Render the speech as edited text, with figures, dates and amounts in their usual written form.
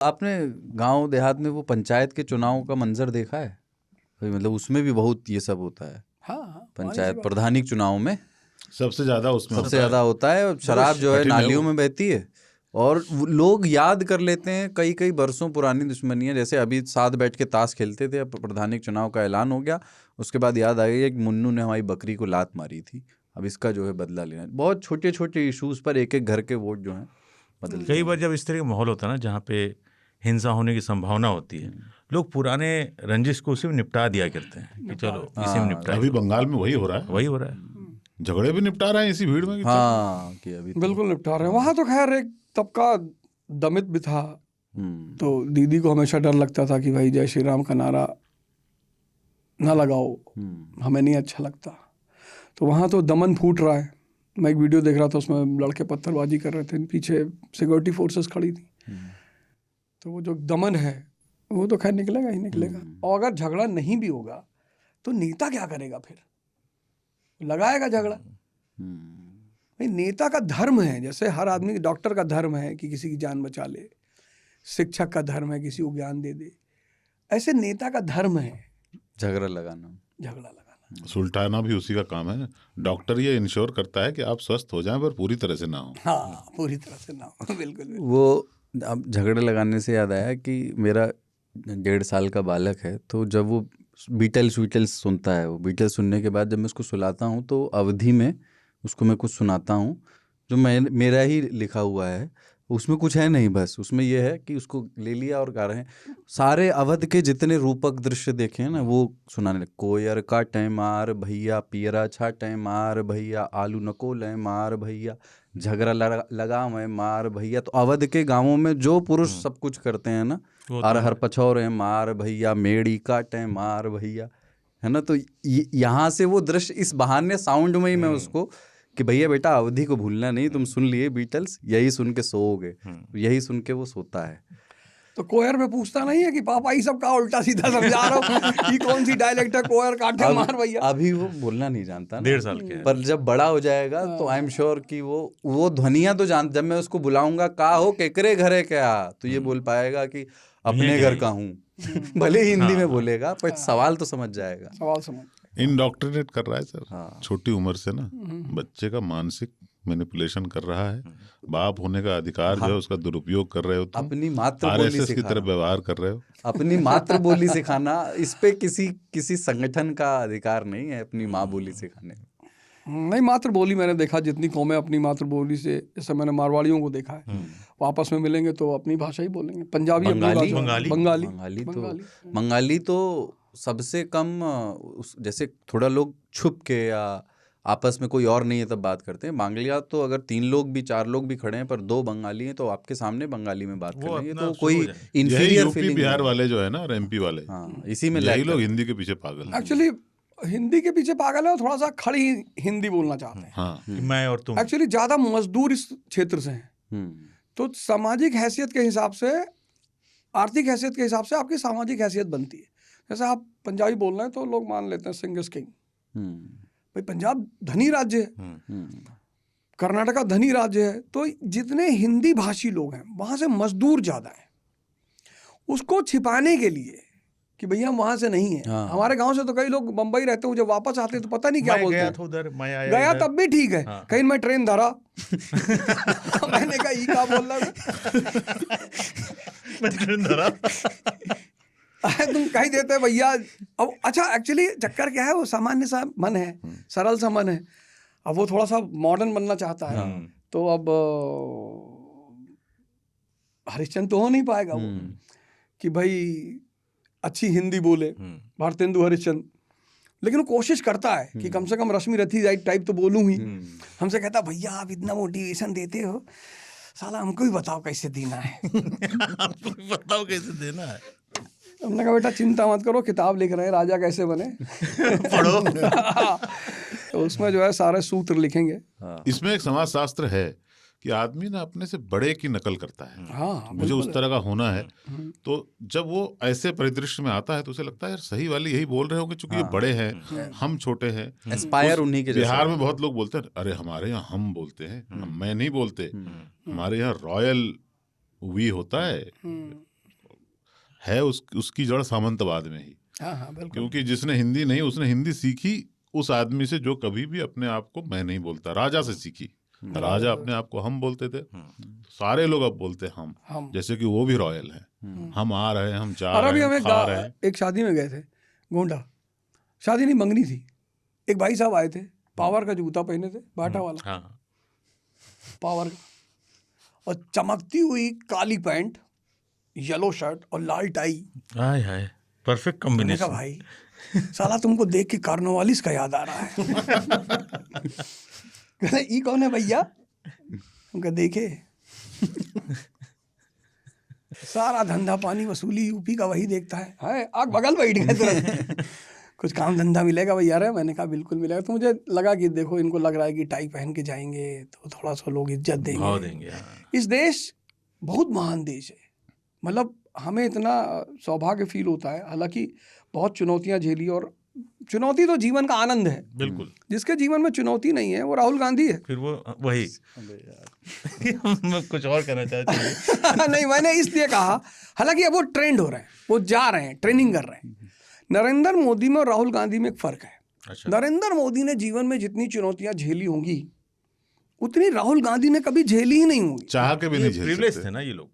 आपने गांव देहात में वो पंचायत के चुनाव का मंजर देखा है? भाई मतलब उसमें भी बहुत ये सब होता है। हाँ, पंचायत प्रधानिक चुनाव में सबसे ज्यादा उसमें सबसे ज्यादा होता है। शराब जो है नालियों में बहती है और लोग याद कर लेते हैं कई कई बरसों पुरानी दुश्मनियां। जैसे अभी साथ बैठ के ताश खेलते थे, अब प्रधानिक चुनाव का ऐलान हो गया, उसके बाद याद आ गई कि मुन्नू ने हमारी बकरी को लात मारी थी, अब इसका जो है बदला लेना है। बहुत छोटे छोटे इश्यूज पर एक एक घर के वोट जो हैं बदल। कई बार जब इस तरह का माहौल होता है ना जहाँ पे हिंसा होने की संभावना होती है, लोग पुराने रंजिश को उसी में निपटा दिया करते हैं कि चलो इसी में निपटा। अभी बंगाल में वही हो रहा है, वही हो रहा है, झगड़े भी निपटा रहे हैं इसी भीड़ में। हाँ कि अभी बिल्कुल निपटा रहे हैं। वहाँ तो खैर एक तबका दमित भी था, तो दीदी को हमेशा डर लगता था कि भाई जय श्री राम का नारा ना लगाओ, हमें नहीं अच्छा लगता। तो वहाँ तो दमन फूट रहा है। मैं एक वीडियो देख रहा था, उसमें लड़के पत्थरबाजी कर रहे थे, पीछे सिक्योरिटी फोर्सेस खड़ी थी। तो वो जो दमन है वो तो खैर निकलेगा ही निकलेगा। और अगर झगड़ा नहीं भी होगा तो नेता क्या करेगा फिर? लगाएगा झगड़ा। भाई नेता का धर्म है, जैसे हर आदमी, डॉक्टर का धर्म है कि किसी की जान बचा ले, शिक्षक का धर्म है किसी को ज्ञान दे दे, ऐसे नेता का धर्म है झगड़ा लगाना। सुलटाना भी उसी का काम है। डॉक्टर ये इंश्योर करता है कि आप स्वस्थ हो जाएं पर पूरी तरह से ना हो। हाँ, पूरी तरह से ना हो। बिल्कुल। वो अब झगड़े लगाने से याद आया कि मेरा 1.5 साल का बालक है, तो जब वो बीटल्स सुनता है, वो बीटल्स सुनने के बाद जब मैं उसको सुलाता हूँ तो अवधि में उसको मैं कुछ सुनाता हूँ जो मेरा ही लिखा हुआ है। उसमें कुछ है नहीं, बस उसमें ये है कि उसको ले लिया और गा रहे हैं। सारे अवध के जितने रूपक दृश्य देखे हैं ना वो सुनाने लगे। कोयर काटे मार भैया, पियरा छाटे मार भैया, आलू नकोले मार भैया, झगड़ा लगा मैं मार भैया। तो अवध के गांवों में जो पुरुष सब कुछ करते हैं ना, अरहर पछौरे मार भैया, मेड़ी काटे मार भैया, है ना। तो यहाँ से वो दृश्य इस बहाने साउंड में ही मैं उसको कि भैया बेटा अवधि को भूलना नहीं, तुम सुन लिए बीटल्स, यही सुन के सोओगे। यही सुन के वो सोता है। तो कोयर में पूछता नहीं है कि पापा ये सब का उल्टा सीधा समझा रहा हूँ, ये कौन सी डायलेक्ट है, कोयर काटे मार भैया। अभी वो बोलना नहीं जानता ना, 1.5 साल के, पर जब बड़ा हो जाएगा तो आई एम श्योर कि वो ध्वनियां तो जान। जब मैं उसको बुलाऊंगा का हो केकरे घरे क्या, तो ये बोल पाएगा कि अपने घर का हूँ। भले ही हिंदी में बोलेगा पर सवाल तो समझ जाएगा। सवाल समझ इंडोक्ट्रिनेट कर रहा है सर। छोटी उम्र से ना बच्चे का मानसिक मैनिपुलेशन कर रहा है। बाप होने का अधिकार जो है उसका दुरुपयोग कर रहे हो तुम। अपनी मातृबोली की तरह व्यवहार कर रहे हो। अपनी मातृबोली सिखाना, इस पे किसी संगठन का अधिकार नहीं है अपनी माँ बोली सिखाने में। नहीं, मातृबोली मैंने देखा जितनी कौमें अपनी मातृबोली से, जैसे मैंने मारवाड़ियों को देखा है, वो आपस में मिलेंगे तो अपनी भाषा ही बोलेंगे। पंजाबी बंगाली तो सबसे कम, जैसे थोड़ा लोग छुप के या आपस में कोई और नहीं है तब बात करते हैं। बांग्लिया तो अगर 3 लोग भी 4 लोग भी खड़े हैं पर 2 बंगाली हैं तो आपके सामने बंगाली में बात कर लेंगे, तो कोई इंफीरियर फीलिंग। बिहार वाले जो है ना, और एमपी वाले, हाँ, इसी में यही लोग हिंदी के पीछे पागल हैं। एक्चुअली हिंदी के पीछे पागल है और थोड़ा सा खड़ी हिंदी बोलना चाहते हैं। हाँ, मैं और तुम। एक्चुअली ज्यादा मजदूर इस क्षेत्र से हैं, तो सामाजिक हैसियत के हिसाब से, आर्थिक हैसियत के हिसाब से आपकी सामाजिक हैसियत बनती है। जैसे आप पंजाबी बोल रहे हैं तो लोग मान लेते हैं सिंह इज किंग। भाई पंजाब धनी राज्य है, कर्नाटका धनी राज्य है, तो जितने हिंदी भाषी लोग हैं वहां से मजदूर ज्यादा है। उसको छिपाने के लिए कि भैया हम वहां से नहीं है। हाँ। हमारे गांव से तो कई लोग बम्बई रहते हैं, जब वापस आते हैं तो पता नहीं क्या बोलते हैं। गया था उधर, मैं आया गया इधर। तब भी ठीक है। हाँ। कहीं मैं ट्रेन धरा मैंने कहा ई क्या बोल रहा मैं ट्रेन धरा। तुम कहीं देते भैया। अब अच्छा, एक्चुअली चक्कर क्या है, वो सामान्य सा मन है, सरल सा मन है। अब वो थोड़ा सा मॉडर्न बनना चाहता है, तो अब हरिश्चंद्र तो हो नहीं पाएगा वो कि भाई अच्छी हिंदी बोले, भारतेंदु हरिश्चंद्र, लेकिन वो कोशिश करता है कि कम से कम रश्मि रथी टाइप तो बोलूं ही। हमसे कहता भैया आप इतना मोटिवेशन देते हो, साला हमको भी बताओ कैसे देना है। आपको बताओ कैसे देना है। हमने कहा बेटा चिंता मत करो, किताब लिख रहे हैं राजा कैसे बने, पढ़ो। तो उसमें जो है सारे सूत्र लिखेंगे। इसमें एक समाजशास्त्र है कि आदमी ना अपने से बड़े की नकल करता है। हाँ, मुझे उस तरह का होना है। तो जब वो ऐसे परिदृश्य में आता है तो उसे लगता है यार सही वाले यही बोल रहे होंगे, क्योंकि ये बड़े हैं, हम छोटे हैं। एस्पायर उन्हीं के जैसे। बिहार में बहुत लोग बोलते हैं अरे हमारे यहाँ हम बोलते हैं, मैं नहीं बोलते, हमारे यहाँ रॉयल वी होता है, है उसकी जड़ सामंतवाद में ही। हाँ हाँ बिल्कुल। क्योंकि जिसने हिंदी नहीं, उसने हिंदी सीखी उस आदमी से जो कभी भी अपने आप को मैं नहीं बोलता, राजा से सीखी। राजा अपने आप को हम बोलते थे, सारे लोग अब बोलते हम, जैसे कि वो भी रॉयल है। हम आ रहे हैं, हम जा रहे हैं, खा रहे हैं। एक शादी में गए थे, गोंडा शादी नहीं, मंगनी थी। एक भाई साहब आए थे, पावर का जूता पहने थे, बाटा वाला पावर का, और चमकती हुई काली पैंट, येलो शर्ट और लाल टाई। हाय हाय, परफेक्ट कॉम्बिनेशन। भाई साला तुमको देख के कार्नवालिस का याद आ रहा है। कहते ई कौन है भैया? उनका देखे सारा धंधा पानी वसूली यूपी का वही देखता है आग बगल बैठ गए तुरंत। कुछ काम धंधा मिलेगा भैया रे? मैंने कहा बिल्कुल मिलेगा। तो मुझे लगा कि देखो इनको लग रहा है कि टाई पहन के जाएंगे तो थोड़ा सा लोग इज्जत देंगे। इस देश बहुत महान देश है, मतलब हमें इतना सौभाग्य फील होता है। हालांकि बहुत चुनौतियां झेली, और चुनौती तो जीवन का आनंद है। बिल्कुल, जिसके जीवन में चुनौती नहीं है वो राहुल गांधी है। फिर वो वही मैं कुछ और कहना चाहता हूँ। नहीं, मैंने इसलिए कहा, हालांकि अब वो ट्रेंड हो रहे हैं, वो जा रहे हैं, ट्रेनिंग कर रहे हैं। नरेंद्र मोदी में और राहुल गांधी में एक फर्क है। अच्छा। नरेंद्र मोदी ने जीवन में जितनी चुनौतियां झेली होंगी उतनी राहुल गांधी ने कभी झेली ही नहीं होंगी। चाह के भी नहीं झेल प्रिविलेज सकते थे ना ये लोग।